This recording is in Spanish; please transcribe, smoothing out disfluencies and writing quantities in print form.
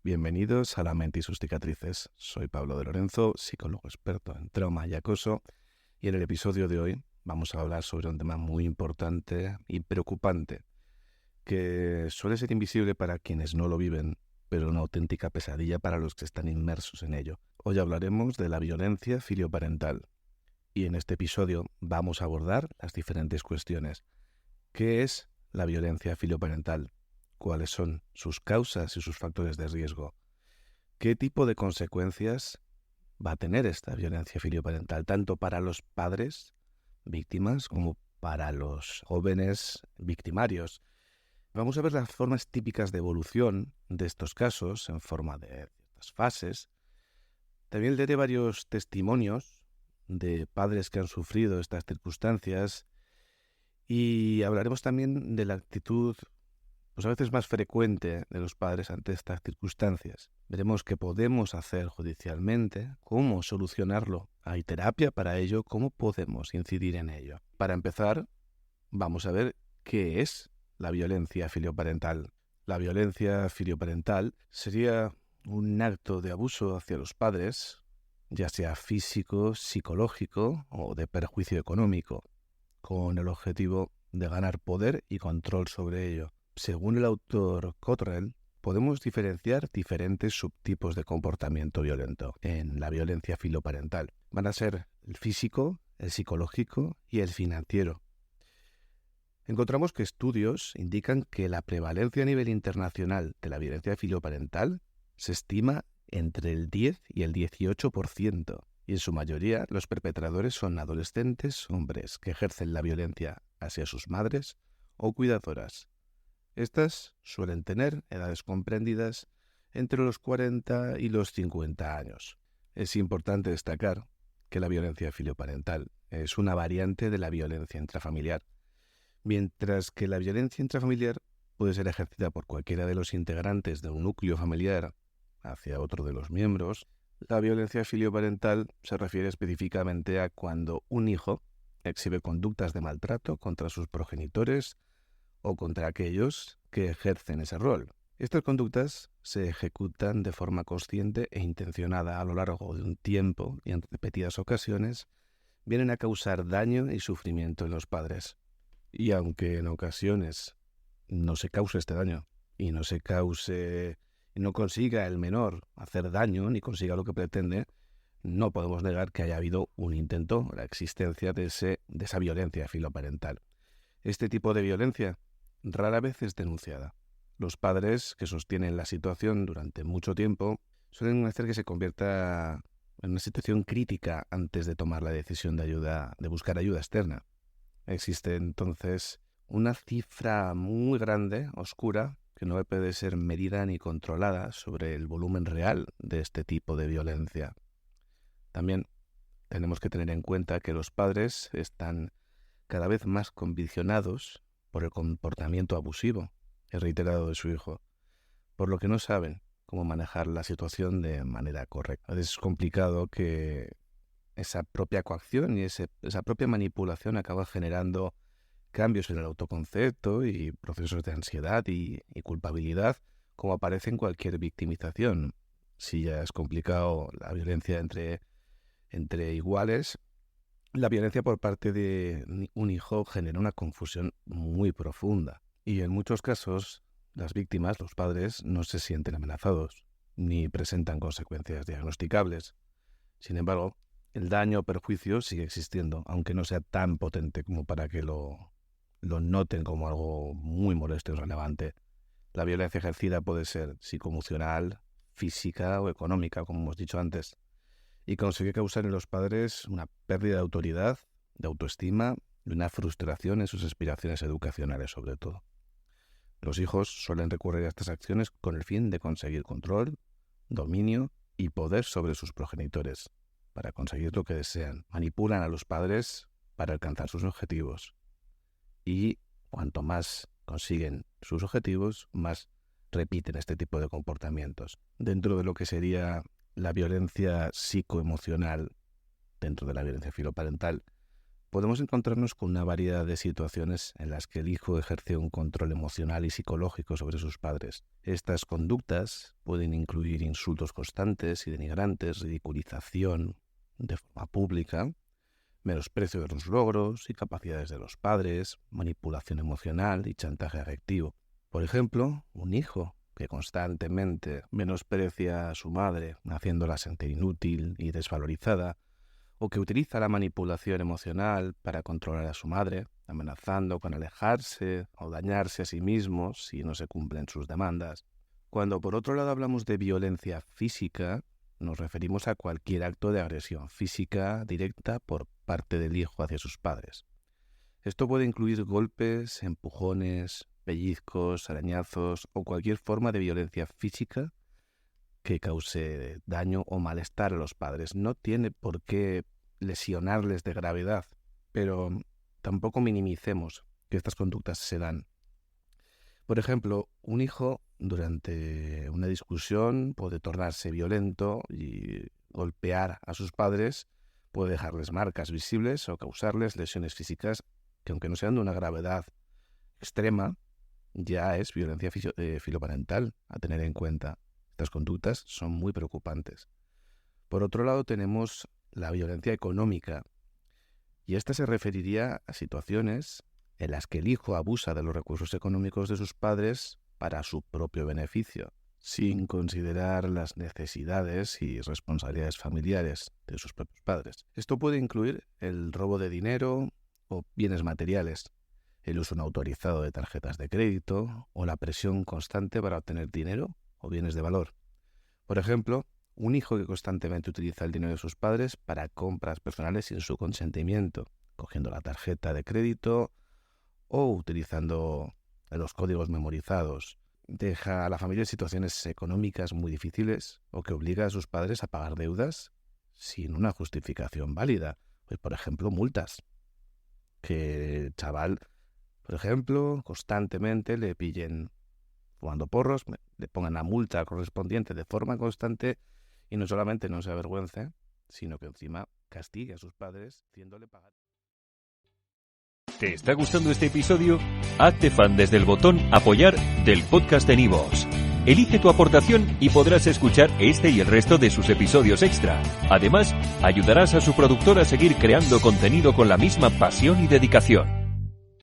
Bienvenidos a La mente y sus cicatrices. Soy Pablo de Lorenzo, psicólogo experto en trauma y acoso, y en el episodio de hoy vamos a hablar sobre un tema muy importante y preocupante, que suele ser invisible para quienes no lo viven, pero una auténtica pesadilla para los que están inmersos en ello. Hoy hablaremos de la violencia filioparental, y en este episodio vamos a abordar las diferentes cuestiones. ¿Qué es la violencia filioparental? ¿Cuáles son sus causas y sus factores de riesgo? ¿Qué tipo de consecuencias va a tener esta violencia filioparental, tanto para los padres víctimas como para los jóvenes victimarios? Vamos a ver las formas típicas de evolución de estos casos en forma de ciertas fases. También leeré varios testimonios de padres que han sufrido estas circunstancias y hablaremos también de la actitud a veces más frecuente de los padres ante estas circunstancias. Veremos qué podemos hacer judicialmente, cómo solucionarlo. Hay terapia para ello, cómo podemos incidir en ello. Para empezar, vamos a ver qué es la violencia filioparental. La violencia filioparental sería un acto de abuso hacia los padres, ya sea físico, psicológico o de perjuicio económico, con el objetivo de ganar poder y control sobre ello. Según el autor Cottrell, podemos diferenciar diferentes subtipos de comportamiento violento en la violencia filoparental. Van a ser el físico, el psicológico y el financiero. Encontramos que estudios indican que la prevalencia a nivel internacional de la violencia filoparental se estima entre el 10 y el 18%, y en su mayoría los perpetradores son adolescentes hombres que ejercen la violencia hacia sus madres o cuidadoras. Estas suelen tener edades comprendidas entre los 40 y los 50 años. Es importante destacar que la violencia filioparental es una variante de la violencia intrafamiliar, mientras que la violencia intrafamiliar puede ser ejercida por cualquiera de los integrantes de un núcleo familiar hacia otro de los miembros. La violencia filioparental se refiere específicamente a cuando un hijo exhibe conductas de maltrato contra sus progenitores o contra aquellos que ejercen ese rol. Estas conductas se ejecutan de forma consciente e intencionada a lo largo de un tiempo y en repetidas ocasiones vienen a causar daño y sufrimiento en los padres. Y aunque en ocasiones no se cause este daño y no consiga el menor hacer daño ni consiga lo que pretende, no podemos negar que haya habido un intento, la existencia de esa violencia filoparental. Este tipo de violencia rara vez es denunciada. Los padres que sostienen la situación durante mucho tiempo suelen hacer que se convierta en una situación crítica antes de tomar la decisión de buscar ayuda externa. Existe entonces una cifra muy grande, oscura, que no puede ser medida ni controlada sobre el volumen real de este tipo de violencia. También tenemos que tener en cuenta que los padres están cada vez más condicionados por el comportamiento abusivo y reiterado de su hijo, por lo que no saben cómo manejar la situación de manera correcta. A veces es complicado que esa propia coacción y esa propia manipulación acaba generando cambios en el autoconcepto y procesos de ansiedad y culpabilidad, como aparece en cualquier victimización. Si ya es complicado la violencia entre iguales, la violencia por parte de un hijo genera una confusión muy profunda. Y en muchos casos, las víctimas, los padres, no se sienten amenazados, ni presentan consecuencias diagnosticables. Sin embargo, el daño o perjuicio sigue existiendo, aunque no sea tan potente como para que lo noten como algo muy molesto y relevante. La violencia ejercida puede ser psicoemocional, física o económica, como hemos dicho antes, y consigue causar en los padres una pérdida de autoridad, de autoestima y una frustración en sus aspiraciones educacionales, sobre todo. Los hijos suelen recurrir a estas acciones con el fin de conseguir control, dominio y poder sobre sus progenitores, para conseguir lo que desean. Manipulan a los padres para alcanzar sus objetivos. Y cuanto más consiguen sus objetivos, más repiten este tipo de comportamientos. Dentro de lo que sería la violencia psicoemocional, dentro de la violencia filoparental, podemos encontrarnos con una variedad de situaciones en las que el hijo ejerce un control emocional y psicológico sobre sus padres. Estas conductas pueden incluir insultos constantes y denigrantes, ridiculización de forma pública, menosprecio de los logros y capacidades de los padres, manipulación emocional y chantaje afectivo. Por ejemplo, un hijo que constantemente menosprecia a su madre, haciéndola sentir inútil y desvalorizada, o que utiliza la manipulación emocional para controlar a su madre, amenazando con alejarse o dañarse a sí mismo si no se cumplen sus demandas. Cuando por otro lado hablamos de violencia física, nos referimos a cualquier acto de agresión física directa por parte del hijo hacia sus padres. Esto puede incluir golpes, empujones, pellizcos, arañazos o cualquier forma de violencia física que cause daño o malestar a los padres. No tiene por qué lesionarles de gravedad, pero tampoco minimicemos que estas conductas se dan. Por ejemplo, un hijo durante una discusión puede tornarse violento y golpear a sus padres, puede dejarles marcas visibles o causarles lesiones físicas que, aunque no sean de una gravedad extrema, ya es violencia filoparental a tener en cuenta. Estas conductas son muy preocupantes. Por otro lado, tenemos la violencia económica, y esta se referiría a situaciones en las que el hijo abusa de los recursos económicos de sus padres para su propio beneficio, sin considerar las necesidades y responsabilidades familiares de sus propios padres. Esto puede incluir el robo de dinero o bienes materiales, el uso no autorizado de tarjetas de crédito o la presión constante para obtener dinero o bienes de valor. Por ejemplo, un hijo que constantemente utiliza el dinero de sus padres para compras personales sin su consentimiento, cogiendo la tarjeta de crédito o utilizando los códigos memorizados. Deja a la familia en situaciones económicas muy difíciles o que obliga a sus padres a pagar deudas sin una justificación válida. Pues, por ejemplo, multas. Que el chaval, por ejemplo, constantemente le pillen fumando porros, le pongan la multa correspondiente de forma constante y no solamente no se avergüence, sino que encima castigue a sus padres haciéndole pagar. ¿Te está gustando este episodio? Hazte fan desde el botón Apoyar del podcast de Nivos. Elige tu aportación y podrás escuchar este y el resto de sus episodios extra. Además, ayudarás a su productor a seguir creando contenido con la misma pasión y dedicación.